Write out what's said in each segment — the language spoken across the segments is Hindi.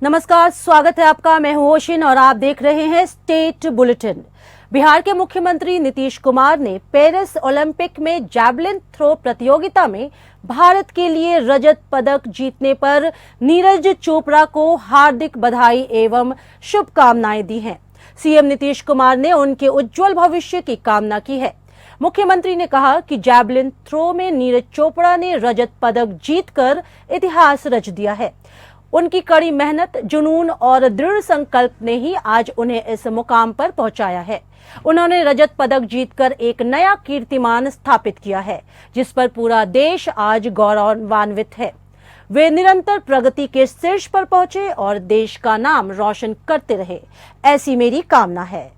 नमस्कार, स्वागत है आपका। मैं हूं ओशिन और आप देख रहे हैं स्टेट बुलेटिन। बिहार के मुख्यमंत्री नीतीश कुमार ने पेरिस ओलंपिक में जैवलिन थ्रो प्रतियोगिता में भारत के लिए रजत पदक जीतने पर नीरज चोपड़ा को हार्दिक बधाई एवं शुभकामनाएं दी हैं। सीएम नीतीश कुमार ने उनके उज्जवल भविष्य की कामना की है। मुख्यमंत्री ने कहा कि जैवलिन थ्रो में नीरज चोपड़ा ने रजत पदक जीतकर इतिहास रच दिया है। उनकी कड़ी मेहनत, जुनून और दृढ़ संकल्प ने ही आज उन्हें इस मुकाम पर पहुंचाया है। उन्होंने रजत पदक जीतकर एक नया कीर्तिमान स्थापित किया है, जिस पर पूरा देश आज गौरवान्वित है। वे निरंतर प्रगति के शीर्ष पर पहुंचे और देश का नाम रोशन करते रहे, ऐसी मेरी कामना है।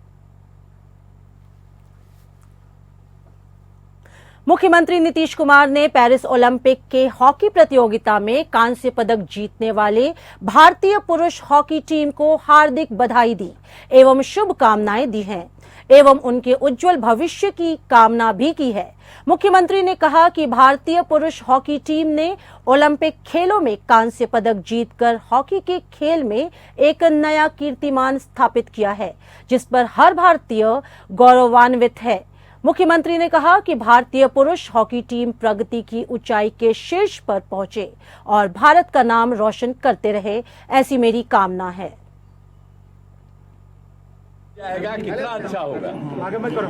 मुख्यमंत्री नीतीश कुमार ने पेरिस ओलंपिक के हॉकी प्रतियोगिता में कांस्य पदक जीतने वाले भारतीय पुरुष हॉकी टीम को हार्दिक बधाई दी एवं शुभकामनाएं दी हैं एवं उनके उज्जवल भविष्य की कामना भी की है। मुख्यमंत्री ने कहा कि भारतीय पुरुष हॉकी टीम ने ओलंपिक खेलों में कांस्य पदक जीतकर हॉकी के खेल में एक नया कीर्तिमान स्थापित किया है, जिस पर हर भारतीय गौरवान्वित है। मुख्यमंत्री ने कहा कि भारतीय पुरुष हॉकी टीम प्रगति की ऊंचाई के शीर्ष पर पहुंचे और भारत का नाम रोशन करते रहे, ऐसी मेरी कामना है। जाएगा कितना अच्छा होगा।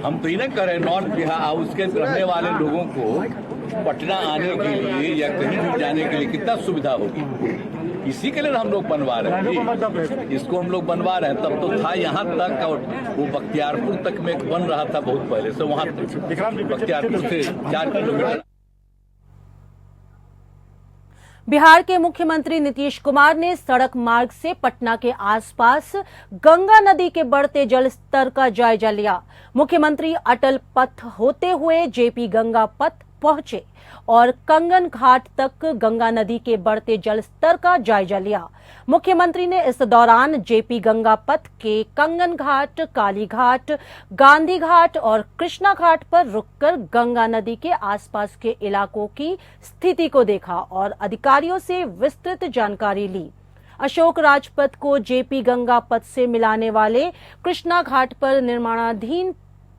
हम तो इन्हें करें नॉर्थ बिहार उसके रहने वाले लोगों को पटना आने के लिए या कहीं भी जाने के लिए कितना सुविधा होगी। इसी के लिए हम लोग बनवा रहे हैं, इसको हम लोग बनवा रहे हैं। तब तो था यहाँ तक और वो बख्तियारपुर तक में बन रहा था बहुत पहले से। वहाँ बख्तियारपुर से 4 किलोमीटर। बिहार के मुख्यमंत्री नीतीश कुमार ने सड़क मार्ग से पटना के आसपास गंगा नदी के बढ़ते जल स्तर का जायजा लिया। मुख्यमंत्री अटल पथ होते हुए जेपी गंगा पथ पहुंचे और कंगन घाट तक गंगा नदी के बढ़ते जल स्तर का जायजा लिया। मुख्यमंत्री ने इस दौरान जेपी गंगा पथ के कंगन घाट, काली घाट, गांधी घाट और कृष्णा घाट पर रुककर गंगा नदी के आसपास के इलाकों की स्थिति को देखा और अधिकारियों से विस्तृत जानकारी ली। अशोक राजपथ को जेपी गंगा पथ से मिलाने वाले कृष्णा घाट पर निर्माणाधीन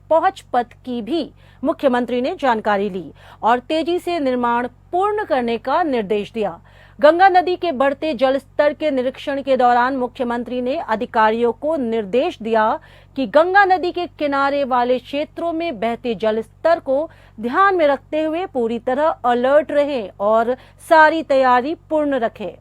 पहुंच पथ की भी मुख्यमंत्री ने जानकारी ली और तेजी से निर्माण पूर्ण करने का निर्देश दिया। गंगा नदी के बढ़ते जल स्तर के निरीक्षण के दौरान मुख्यमंत्री ने अधिकारियों को निर्देश दिया कि गंगा नदी के किनारे वाले क्षेत्रों में बहते जल स्तर को ध्यान में रखते हुए पूरी तरह अलर्ट रहें और सारी तैयारी पूर्ण रखें।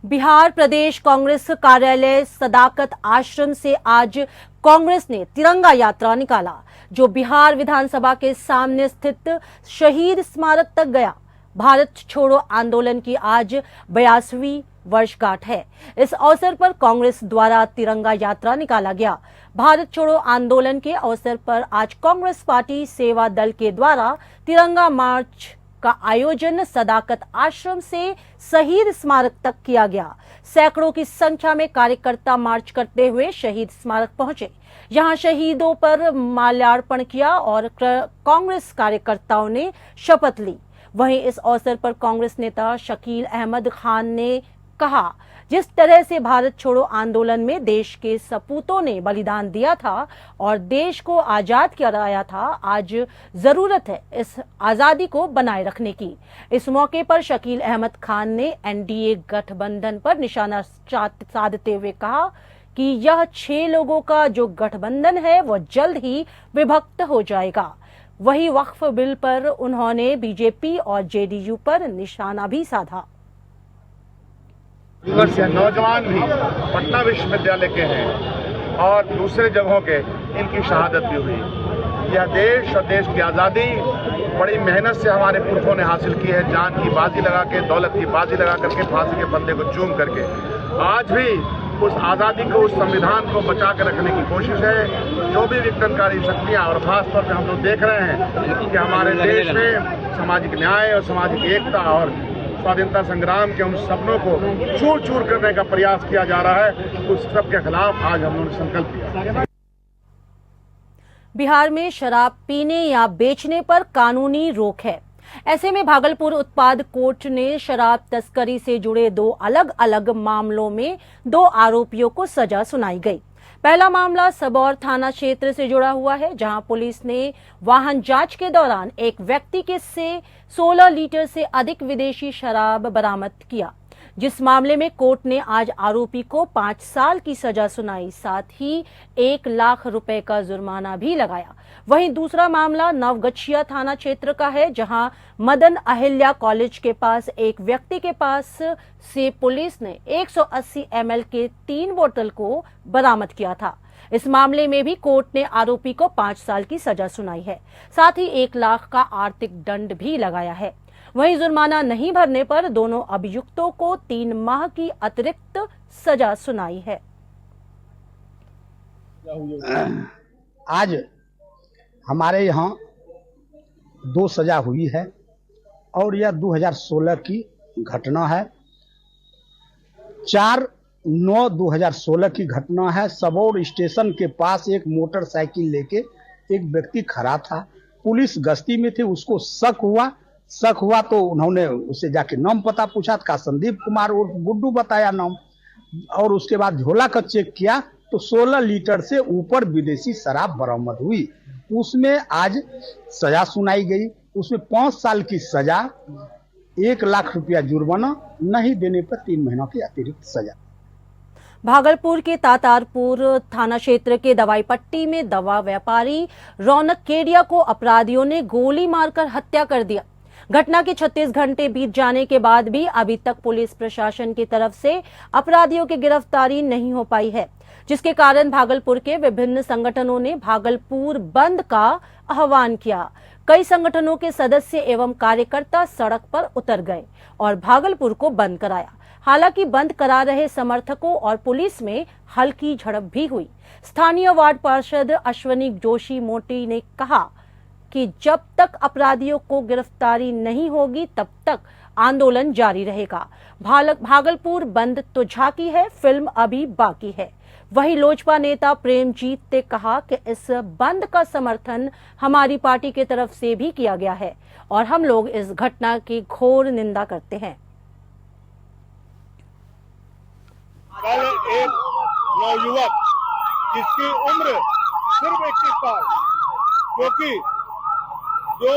बिहार प्रदेश कांग्रेस कार्यालय सदाकत आश्रम से आज कांग्रेस ने तिरंगा यात्रा निकाला, जो बिहार विधानसभा के सामने स्थित शहीद स्मारक तक गया। भारत छोड़ो आंदोलन की आज 82वीं वर्षगांठ है। इस अवसर पर कांग्रेस द्वारा तिरंगा यात्रा निकाला गया। भारत छोड़ो आंदोलन के अवसर पर आज कांग्रेस पार्टी सेवा दल के द्वारा तिरंगा मार्च का आयोजन सदाकत आश्रम से शहीद स्मारक तक किया गया। सैकड़ों की संख्या में कार्यकर्ता मार्च करते हुए शहीद स्मारक पहुंचे। यहां शहीदों पर माल्यार्पण किया और कांग्रेस कार्यकर्ताओं ने शपथ ली। वहीं इस अवसर पर कांग्रेस नेता शकील अहमद खान ने कहा, जिस तरह से भारत छोड़ो आंदोलन में देश के सपूतों ने बलिदान दिया था और देश को आजाद कराया था, आज जरूरत है इस आजादी को बनाए रखने की। इस मौके पर शकील अहमद खान ने एनडीए गठबंधन पर निशाना साधते हुए कहा कि यह 6 लोगों का जो गठबंधन है वह जल्द ही विभक्त हो जाएगा। वही वक्फ बिल पर उन्होंने बीजेपी और जेडीयू पर निशाना भी साधा। नौजवान भी पटना विश्वविद्यालय के हैं और दूसरे जगहों के इनकी शहादत भी हुई। यह देश और देश की आज़ादी बड़ी मेहनत से हमारे पुरखों ने हासिल की है, जान की बाजी लगा के, दौलत की बाजी लगा करके, फांसी के फंदे को चूम करके। आज भी उस आज़ादी को, उस संविधान को बचा के रखने की कोशिश है। जो भी विघटनकारी शक्तियाँ, और खासतौर पर हम लोग देख रहे हैं कि हमारे देश में सामाजिक न्याय और सामाजिक एकता और स्वाधीनता संग्राम के उन सपनों को चूर चूर करने का प्रयास किया जा रहा है, उस सब के खिलाफ आज हम लोगों ने संकल्प लिया। बिहार में शराब पीने या बेचने पर कानूनी रोक है। ऐसे में भागलपुर उत्पाद कोर्ट ने शराब तस्करी से जुड़े 2 अलग अलग मामलों में 2 आरोपियों को सजा सुनाई गई। पहला मामला सबौर थाना क्षेत्र से जुड़ा हुआ है, जहां पुलिस ने वाहन जांच के दौरान एक व्यक्ति के से 16 लीटर से अधिक विदेशी शराब बरामद किया, जिस मामले में कोर्ट ने आज आरोपी को 5 साल की सजा सुनाई, साथ ही 1 लाख रुपए का जुर्माना भी लगाया। वहीं दूसरा मामला नवगछिया थाना क्षेत्र का है, जहां मदन अहिल्या कॉलेज के पास एक व्यक्ति के पास से पुलिस ने 180 ml के 3 बोतल को बरामद किया था। इस मामले में भी कोर्ट ने आरोपी को 5 साल की सजा सुनाई है, साथ ही 1 लाख का आर्थिक दंड भी लगाया है। वहीं जुर्माना नहीं भरने पर दोनों अभियुक्तों को 3 माह की अतिरिक्त सजा सुनाई है। आज हमारे यहाँ 2 सजा हुई है और यह 2016 की घटना है। 4/9/2016 की घटना है। सबौर स्टेशन के पास एक मोटरसाइकिल लेके एक व्यक्ति खड़ा था। पुलिस गश्ती में थी, उसको शक हुआ तो उन्होंने उससे जाके नाम पता पूछा का संदीप कुमार उर्फ गुड्डू बताया नाम, और उसके बाद झोला का चेक किया तो 16 लीटर से ऊपर विदेशी शराब बरामद हुई। उसमें आज सजा सुनाई गई। उसमें 5 साल की सजा, 1 लाख रुपया जुर्माना, नहीं देने पर 3 महीनों की अतिरिक्त सजा। भागलपुर के तातारपुर थाना क्षेत्र के दवाई पट्टी में दवा व्यापारी रौनक केडिया को अपराधियों ने गोली मारकर हत्या कर दिया। घटना के 36 घंटे बीत जाने के बाद भी अभी तक पुलिस प्रशासन की तरफ से अपराधियों की गिरफ्तारी नहीं हो पाई है, जिसके कारण भागलपुर के विभिन्न संगठनों ने भागलपुर बंद का आह्वान किया। कई संगठनों के सदस्य एवं कार्यकर्ता सड़क पर उतर गए और भागलपुर को बंद कराया। हालांकि बंद करा रहे समर्थकों और पुलिस में हल्की झड़प भी हुई। स्थानीय वार्ड पार्षद अश्वनी जोशी मोटी ने कहा कि जब तक अपराधियों को गिरफ्तारी नहीं होगी तब तक आंदोलन जारी रहेगा। भागलपुर बंद तो झांकी है, फिल्म अभी बाकी है। वहीं लोजपा नेता प्रेमजीत ने कहा कि इस बंद का समर्थन हमारी पार्टी की तरफ से भी किया गया है और हम लोग इस घटना की घोर निंदा करते हैं। कल एक नौयुवक जिसकी उम्र सिर्फ 21 साल, जो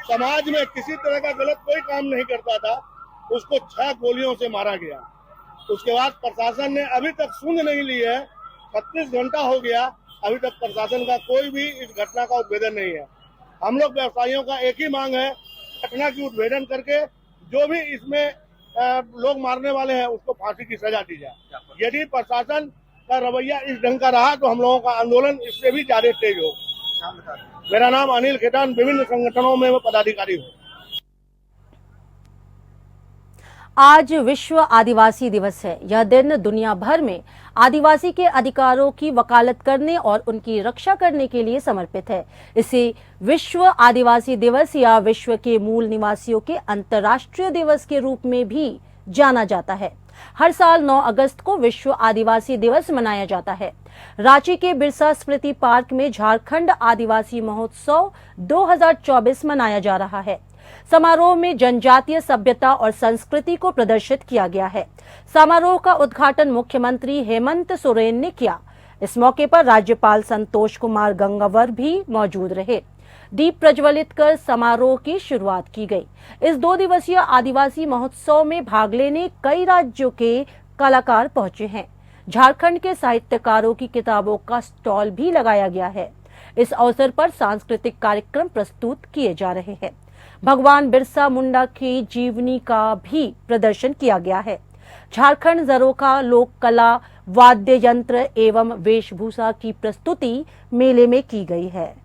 समाज में किसी तरह का गलत कोई काम नहीं करता था, उसको 6 गोलियों से मारा गया। उसके बाद प्रशासन ने अभी तक सूंद नहीं ली है। 36 घंटा हो गया, अभी तक प्रशासन का कोई भी इस घटना का उद्भेदन नहीं है। हम लोग व्यवसायियों का एक ही मांग है, घटना की उद्भेदन करके जो भी इसमें लोग मारने वाले हैं उसको फांसी की सजा दी जाए। यदि प्रशासन का रवैया इस ढंग का रहा तो हम लोगों का आंदोलन इससे भी ज्यादा तेज हो। मेरा नाम अनिल खेतान, विभिन्न संगठनों में मैं पदाधिकारी हूँ। आज विश्व आदिवासी दिवस है। यह दिन दुनिया भर में आदिवासी के अधिकारों की वकालत करने और उनकी रक्षा करने के लिए समर्पित है। इसे विश्व आदिवासी दिवस या विश्व के मूल निवासियों के अंतर्राष्ट्रीय दिवस के रूप में भी जाना जाता है। हर साल 9 अगस्त को विश्व आदिवासी दिवस मनाया जाता है। रांची के बिरसा स्मृति पार्क में झारखंड आदिवासी महोत्सव 2024 मनाया जा रहा है। समारोह में जनजातीय सभ्यता और संस्कृति को प्रदर्शित किया गया है। समारोह का उद्घाटन मुख्यमंत्री हेमंत सोरेन ने किया। इस मौके पर राज्यपाल संतोष कुमार गंगावर भी मौजूद रहे। दीप प्रज्वलित कर समारोह की शुरुआत की गई। इस 2 दिवसीय आदिवासी महोत्सव में भाग लेने कई राज्यों के कलाकार पहुंचे हैं। झारखंड के साहित्यकारों की किताबों का स्टॉल भी लगाया गया है। इस अवसर पर सांस्कृतिक कार्यक्रम प्रस्तुत किए जा रहे हैं। भगवान बिरसा मुंडा की जीवनी का भी प्रदर्शन किया गया है। झारखंड जरोखा लोक कला, वाद्य यंत्र एवं वेशभूषा की प्रस्तुति मेले में की गई है।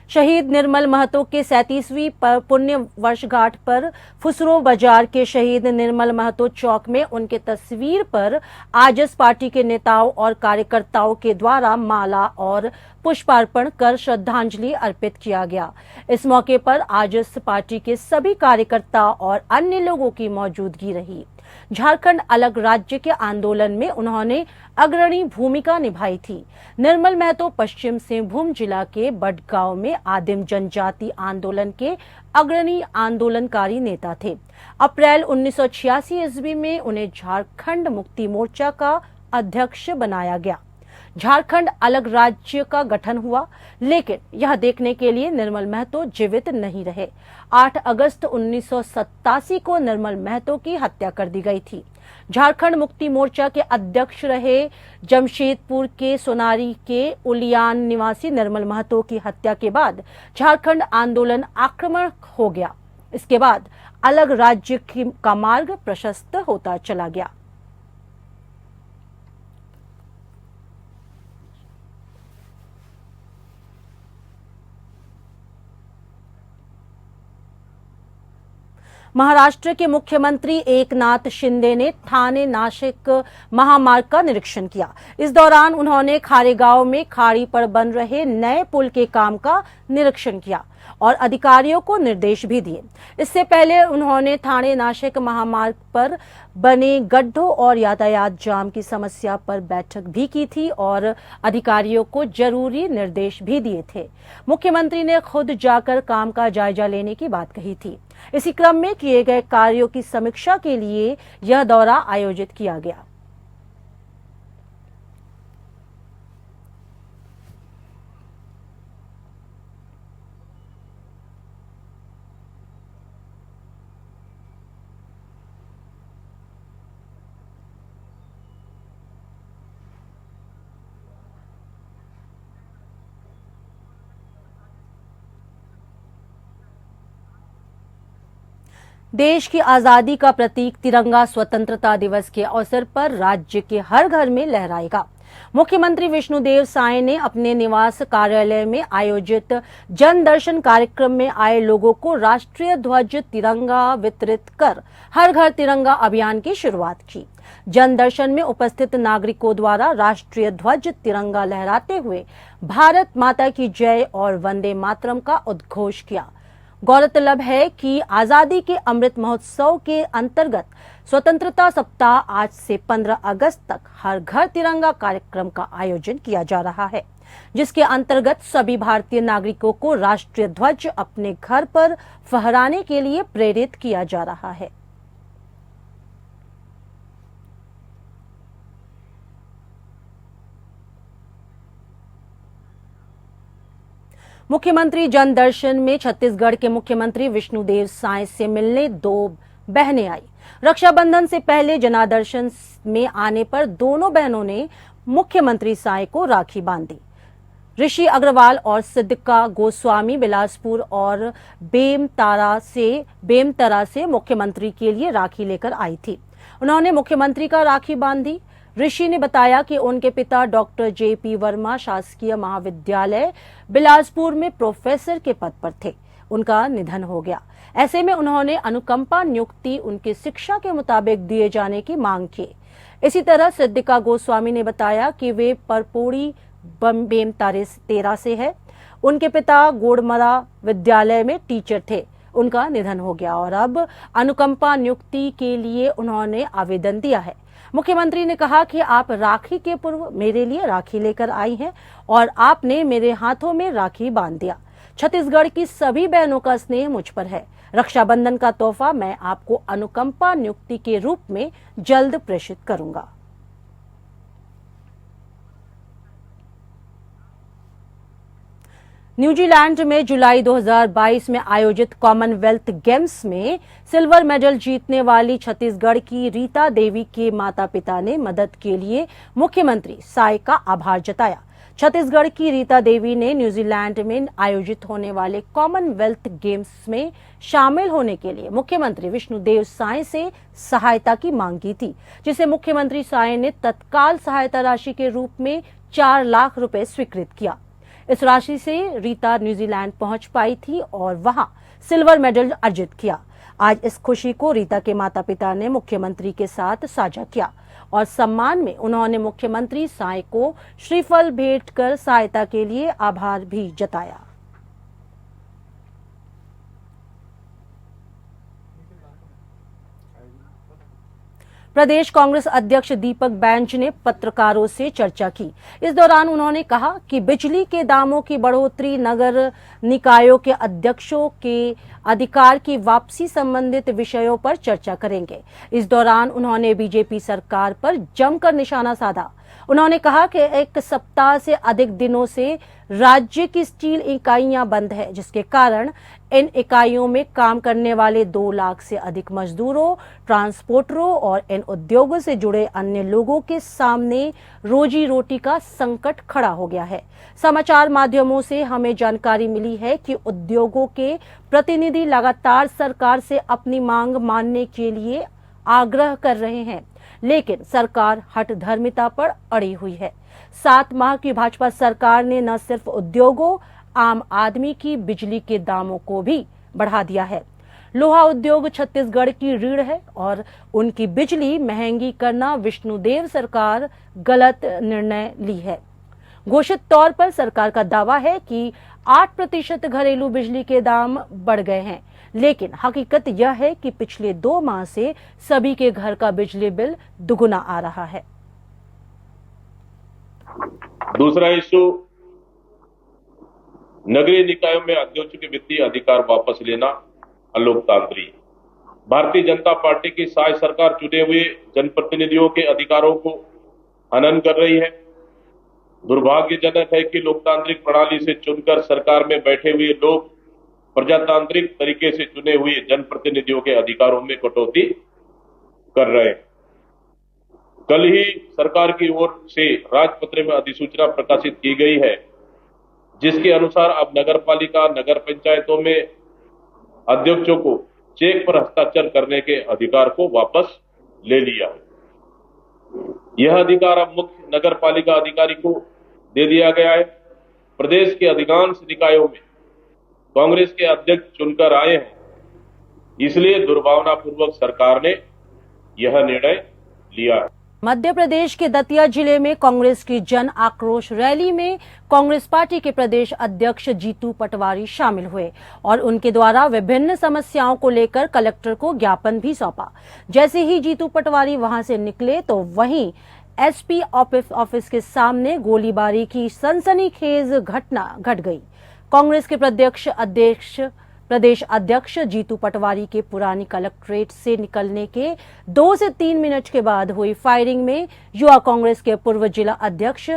शहीद निर्मल महतो के 37वीं पुण्य वर्षगांठ पर फुसरो बाजार के शहीद निर्मल महतो चौक में उनके तस्वीर पर आजस पार्टी के नेताओं और कार्यकर्ताओं के द्वारा माला और पुष्पार्पण कर श्रद्धांजलि अर्पित किया गया। इस मौके पर आजस पार्टी के सभी कार्यकर्ता और अन्य लोगों की मौजूदगी रही। झारखंड अलग राज्य के आंदोलन में उन्होंने अग्रणी भूमिका निभाई थी। निर्मल महतो पश्चिम सिंहभूम जिला के बडगांव में आदिम जनजाति आंदोलन के अग्रणी आंदोलनकारी नेता थे। अप्रैल 1986 ईस्वी में उन्हें झारखंड मुक्ति मोर्चा का अध्यक्ष बनाया गया। झारखंड अलग राज्य का गठन हुआ, लेकिन यह देखने के लिए निर्मल महतो जीवित नहीं रहे। 8 अगस्त 1987 को निर्मल महतो की हत्या कर दी गई थी। झारखंड मुक्ति मोर्चा के अध्यक्ष रहे जमशेदपुर के सोनारी के उलियान निवासी निर्मल महतो की हत्या के बाद झारखंड आंदोलन आक्रामक हो गया। इसके बाद अलग राज्य का मार्ग प्रशस्त होता चला गया। महाराष्ट्र के मुख्यमंत्री एकनाथ शिंदे ने ठाणे नाशिक महामार्ग का निरीक्षण किया। इस दौरान उन्होंने खारेगांव में खाड़ी पर बन रहे नए पुल के काम का निरीक्षण किया और अधिकारियों को निर्देश भी दिए। इससे पहले उन्होंने ठाणे नाशिक महामार्ग पर बने गड्ढों और यातायात जाम की समस्या पर बैठक भी की थी और अधिकारियों को जरूरी निर्देश भी दिए थे। मुख्यमंत्री ने खुद जाकर काम का जायजा लेने की बात कही थी। इसी क्रम में किए गए कार्यों की समीक्षा के लिए यह दौरा आयोजित किया गया। देश की आजादी का प्रतीक तिरंगा स्वतंत्रता दिवस के अवसर पर राज्य के हर घर में लहराएगा। मुख्यमंत्री विष्णुदेव साय ने अपने निवास कार्यालय में आयोजित जन दर्शन कार्यक्रम में आए लोगों को राष्ट्रीय ध्वज तिरंगा वितरित कर हर घर तिरंगा अभियान की शुरुआत की। जन दर्शन में उपस्थित नागरिकों द्वारा राष्ट्रीय ध्वज तिरंगा लहराते हुए भारत माता की जय और वंदे मातरम का उद्घोष किया। गौरतलब है कि आजादी के अमृत महोत्सव के अंतर्गत स्वतंत्रता सप्ताह आज से 15 अगस्त तक हर घर तिरंगा कार्यक्रम का आयोजन किया जा रहा है, जिसके अंतर्गत सभी भारतीय नागरिकों को राष्ट्रीय ध्वज अपने घर पर फहराने के लिए प्रेरित किया जा रहा है। मुख्यमंत्री जन दर्शन में छत्तीसगढ़ के मुख्यमंत्री विष्णुदेव साय से मिलने 2 बहनें आई। रक्षाबंधन से पहले जनादर्शन में आने पर दोनों बहनों ने मुख्यमंत्री साय को राखी बांधी। ऋषि अग्रवाल और सिद्धिका गोस्वामी बिलासपुर और बेमतरा से मुख्यमंत्री के लिए राखी लेकर आई थी। उन्होंने मुख्यमंत्री का राखी बांधी। ऋषि ने बताया कि उनके पिता डॉक्टर JP वर्मा शासकीय महाविद्यालय बिलासपुर में प्रोफेसर के पद पर थे। उनका निधन हो गया। ऐसे में उन्होंने अनुकंपा नियुक्ति उनकी शिक्षा के मुताबिक दिए जाने की मांग की। इसी तरह सिद्धिका गोस्वामी ने बताया कि वे परपोड़ी बेमतरा से है। उनके पिता गोड़मरा विद्यालय में टीचर थे। उनका निधन हो गया और अब अनुकंपा नियुक्ति के लिए उन्होंने आवेदन दिया है। मुख्यमंत्री ने कहा कि आप राखी के पूर्व मेरे लिए राखी लेकर आई हैं और आपने मेरे हाथों में राखी बांध दिया। छत्तीसगढ़ की सभी बहनों का स्नेह मुझ पर है। रक्षाबंधन का तोहफा मैं आपको अनुकंपा नियुक्ति के रूप में जल्द प्रेषित करूंगा। न्यूजीलैंड में जुलाई 2022 में आयोजित कॉमनवेल्थ गेम्स में सिल्वर मेडल जीतने वाली छत्तीसगढ़ की रीता देवी के माता पिता ने मदद के लिए मुख्यमंत्री साय का आभार जताया। छत्तीसगढ़ की रीता देवी ने न्यूजीलैंड में आयोजित होने वाले कॉमनवेल्थ गेम्स में शामिल होने के लिए मुख्यमंत्री विष्णुदेव साय से सहायता की मांग की थी, जिसे मुख्यमंत्री साय ने तत्काल सहायता राशि के रूप में 4 लाख रुपए स्वीकृत किया। इस राशि से रीता न्यूजीलैंड पहुंच पाई थी और वहां सिल्वर मेडल अर्जित किया। आज इस खुशी को रीता के माता पिता ने मुख्यमंत्री के साथ साझा किया और सम्मान में उन्होंने मुख्यमंत्री साय को श्रीफल भेंट कर सहायता के लिए आभार भी जताया। प्रदेश कांग्रेस अध्यक्ष दीपक बैंज ने पत्रकारों से चर्चा की। इस दौरान उन्होंने कहा कि बिजली के दामों की बढ़ोतरी, नगर निकायों के अध्यक्षों के अधिकार की वापसी संबंधित विषयों पर चर्चा करेंगे। इस दौरान उन्होंने बीजेपी सरकार पर जमकर निशाना साधा। उन्होंने कहा कि 1 सप्ताह से अधिक दिनों से राज्य की स्टील इकाइयां बंद है, जिसके कारण इन इकाइयों में काम करने वाले 2 लाख से अधिक मजदूरों, ट्रांसपोर्टरों और इन उद्योगों से जुड़े अन्य लोगों के सामने रोजी रोटी का संकट खड़ा हो गया है। समाचार माध्यमों से हमें जानकारी मिली है कि उद्योगों के प्रतिनिधि लगातार सरकार से अपनी मांग मानने के लिए आग्रह कर रहे हैं, लेकिन सरकार हठधर्मिता पर अड़ी हुई है। 7 माह की भाजपा सरकार ने न सिर्फ उद्योगों, आम आदमी की बिजली के दामों को भी बढ़ा दिया है। लोहा उद्योग छत्तीसगढ़ की रीढ़ है और उनकी बिजली महंगी करना विष्णुदेव सरकार गलत निर्णय ली है। घोषित तौर पर सरकार का दावा है कि 8% घरेलू बिजली के दाम बढ़ गए हैं, लेकिन हकीकत यह है कि पिछले 2 माह से सभी के घर का बिजली बिल दुगुना आ रहा है। दूसरा इशू नगरीय निकायों में अध्यक्षों के वित्तीय अधिकार वापस लेना अलोकतांत्रिक। भारतीय जनता पार्टी की साय सरकार चुने हुए जनप्रतिनिधियों के अधिकारों को हनन कर रही है। दुर्भाग्यजनक है कि लोकतांत्रिक प्रणाली से चुनकर सरकार में बैठे हुए लोग प्रजातांत्रिक तरीके से चुने हुए जनप्रतिनिधियों के अधिकारों में कटौती कर रहे हैं। कल ही सरकार की ओर से राजपत्र में अधिसूचना प्रकाशित की गई है, जिसके अनुसार अब नगरपालिका, नगर पंचायतों में अध्यक्षों को चेक पर हस्ताक्षर करने के अधिकार को वापस ले लिया है। यह अधिकार अब मुख्य नगर पालिका अधिकारी को दे दिया गया है। प्रदेश के अधिकांश निकायों में कांग्रेस के अध्यक्ष चुनकर आए हैं, इसलिए दुर्भावनापूर्वक सरकार ने यह निर्णय लिया है। मध्य प्रदेश के दतिया जिले में कांग्रेस की जन आक्रोश रैली में कांग्रेस पार्टी के प्रदेश अध्यक्ष जीतू पटवारी शामिल हुए और उनके द्वारा विभिन्न समस्याओं को लेकर कलेक्टर को ज्ञापन भी सौंपा। जैसे ही जीतू पटवारी वहां से निकले तो वहीं एसपी ऑफिस के सामने गोलीबारी की सनसनीखेज घटना घट गई। कांग्रेस के प्रदेश अध्यक्ष जीतू पटवारी के पुरानी कलेक्ट्रेट से निकलने के 2 से 3 मिनट के बाद हुई फायरिंग में युवा कांग्रेस के पूर्व जिला अध्यक्ष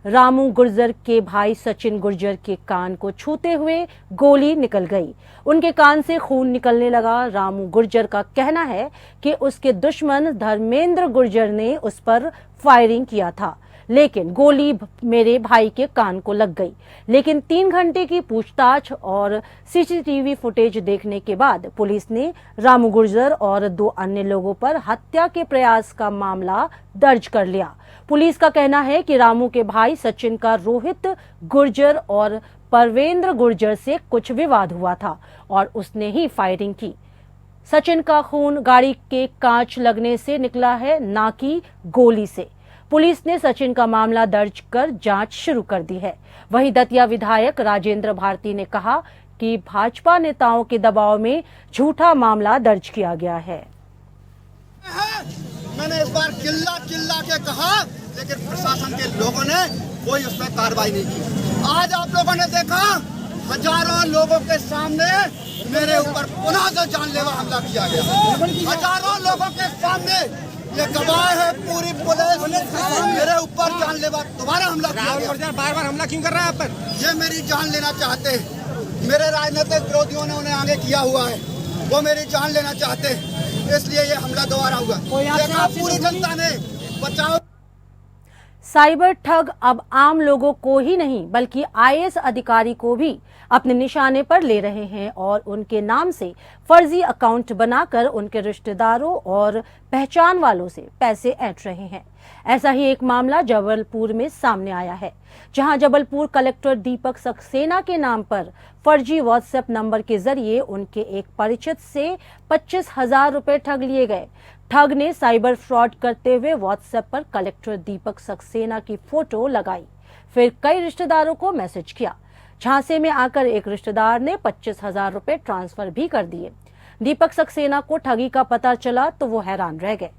रामू गुर्जर के भाई सचिन गुर्जर के कान को छूते हुए गोली निकल गई। उनके कान से खून निकलने लगा। रामू गुर्जर का कहना है कि उसके दुश्मन धर्मेंद्र गुर्जर ने उस पर फायरिंग किया था, लेकिन गोली मेरे भाई के कान को लग गई। लेकिन 3 घंटे की पूछताछ और सीसीटीवी फुटेज देखने के बाद पुलिस ने रामू गुर्जर और 2 अन्य लोगों पर हत्या के प्रयास का मामला दर्ज कर लिया। पुलिस का कहना है कि रामू के भाई सचिन का रोहित गुर्जर और परवेंद्र गुर्जर से कुछ विवाद हुआ था और उसने ही फायरिंग की। सचिन का खून गाड़ी के कांच लगने से निकला है, ना कि गोली से। पुलिस ने सचिन का मामला दर्ज कर जांच शुरू कर दी है। वहीं दतिया विधायक राजेंद्र भारती ने कहा कि भाजपा नेताओं के दबाव में झूठा मामला दर्ज किया गया है। मैंने इस बार चिल्ला चिल्ला के कहा, लेकिन प्रशासन के लोगों ने कोई उस पर कार्रवाई नहीं की। आज आप लोगों ने देखा हजारों लोगों के सामने मेरे ऊपर पुनः जो जानलेवा हमला किया गया। हजारों लोगों के सामने ये गवाह है पूरी पुलिस, मेरे ऊपर जानलेवा दोबारा हमला किया गया। बार बार हमला क्यों कर रहा है आप पर? ये मेरी जान लेना चाहते हैं। मेरे राजनीतिक विरोधियों ने उन्हें आगे किया हुआ है, वो मेरी जान लेना चाहते हैं, इसलिए ये हमला दोबारा हुआ। देखा पूरी जनता ने, बचाओ। साइबर ठग अब आम लोगों को ही नहीं बल्कि आईएएस अधिकारी को भी अपने निशाने पर ले रहे हैं और उनके नाम से फर्जी अकाउंट बनाकर उनके रिश्तेदारों और पहचान वालों से पैसे ऐंठ रहे हैं। ऐसा ही एक मामला जबलपुर में सामने आया है, जहां जबलपुर कलेक्टर दीपक सक्सेना के नाम पर फर्जी व्हाट्सएप नंबर के जरिए उनके एक परिचित से 25,000 रुपए ठग लिए गए। ठग ने साइबर फ्रॉड करते हुए व्हाट्सएप पर कलेक्टर दीपक सक्सेना की फोटो लगाई, फिर कई रिश्तेदारों को मैसेज किया। झांसे में आकर एक रिश्तेदार ने 25,000 रुपए ट्रांसफर भी कर दिए। दीपक सक्सेना को ठगी का पता चला तो वो हैरान रह गए।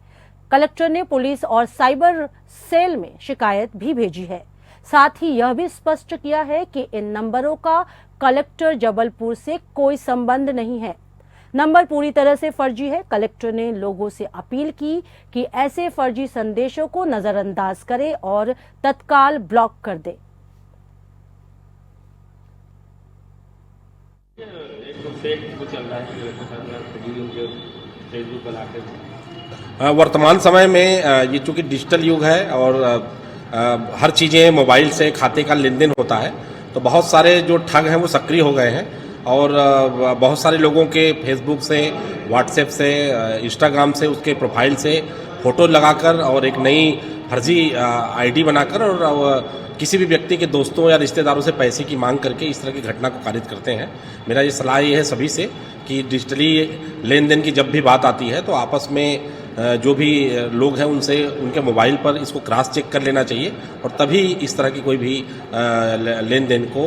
कलेक्टर ने पुलिस और साइबर सेल में शिकायत भी भेजी है। साथ ही यह भी स्पष्ट किया है कि इन नंबरों का कलेक्टर जबलपुर से कोई संबंध नहीं है। नंबर पूरी तरह से फर्जी है। कलेक्टर ने लोगों से अपील की कि ऐसे फर्जी संदेशों को नजरअंदाज करें और तत्काल ब्लॉक कर दे। वर्तमान समय में ये चूंकि डिजिटल युग है और हर चीज़ें मोबाइल से खाते का लेन देन होता है, तो बहुत सारे जो ठग हैं वो सक्रिय हो गए हैं और बहुत सारे लोगों के फेसबुक से, व्हाट्सएप से, इंस्टाग्राम से उसके प्रोफाइल से फ़ोटो लगाकर और एक नई फर्जी आईडी बनाकर और किसी भी व्यक्ति के दोस्तों या रिश्तेदारों से पैसे की मांग करके इस तरह की घटना को कारित करते हैं। मेरा ये सलाह ये है सभी से कि डिजिटली लेन देन की जब भी बात आती है तो आपस में जो भी लोग हैं उनसे उनके मोबाइल पर इसको क्रॉस चेक कर लेना चाहिए और तभी इस तरह की कोई भी लेन देन को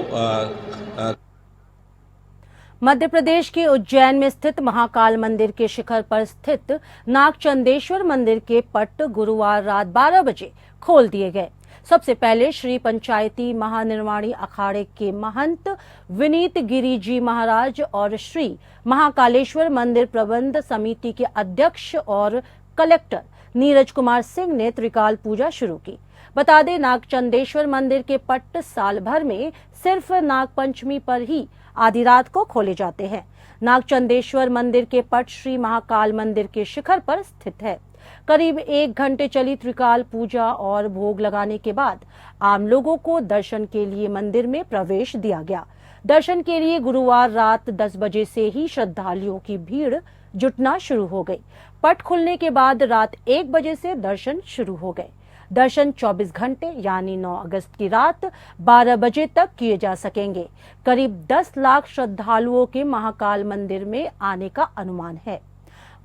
मध्य प्रदेश के उज्जैन में स्थित महाकाल मंदिर के शिखर पर स्थित नागचंदेश्वर मंदिर के पट गुरुवार रात 12 बजे खोल दिए गए। सबसे पहले श्री पंचायती महानिर्वाणी अखाड़े के महंत विनीत गिरी जी महाराज और श्री महाकालेश्वर मंदिर प्रबंध समिति के अध्यक्ष और कलेक्टर नीरज कुमार सिंह ने त्रिकाल पूजा शुरू की। बता दें, नागचंदेश्वर मंदिर के पट साल भर में सिर्फ नागपंचमी पर ही आधी रात को खोले जाते हैं। नागचंदेश्वर मंदिर के पट श्री महाकाल मंदिर के शिखर पर स्थित है। करीब 1 घंटे चली त्रिकाल पूजा और भोग लगाने के बाद आम लोगों को दर्शन के लिए मंदिर में प्रवेश दिया गया। दर्शन के लिए गुरुवार रात 10 बजे से ही श्रद्धालुओं की भीड़ जुटना शुरू हो गई। पट खुलने के बाद रात 1 बजे से दर्शन शुरू हो गए। दर्शन 24 घंटे यानी 9 अगस्त की रात 12 बजे तक किए जा सकेंगे। करीब 10 लाख श्रद्धालुओं के महाकाल मंदिर में आने का अनुमान है।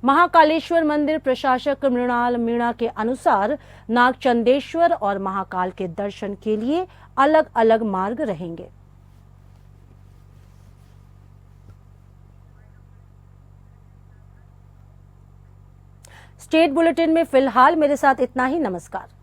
महाकालेश्वर मंदिर प्रशासक मृणाल मीणा के अनुसार नागचंदेश्वर और महाकाल के दर्शन के लिए अलग अलग मार्ग रहेंगे। स्टेट बुलेटिन में फिलहाल मेरे साथ इतना ही। नमस्कार।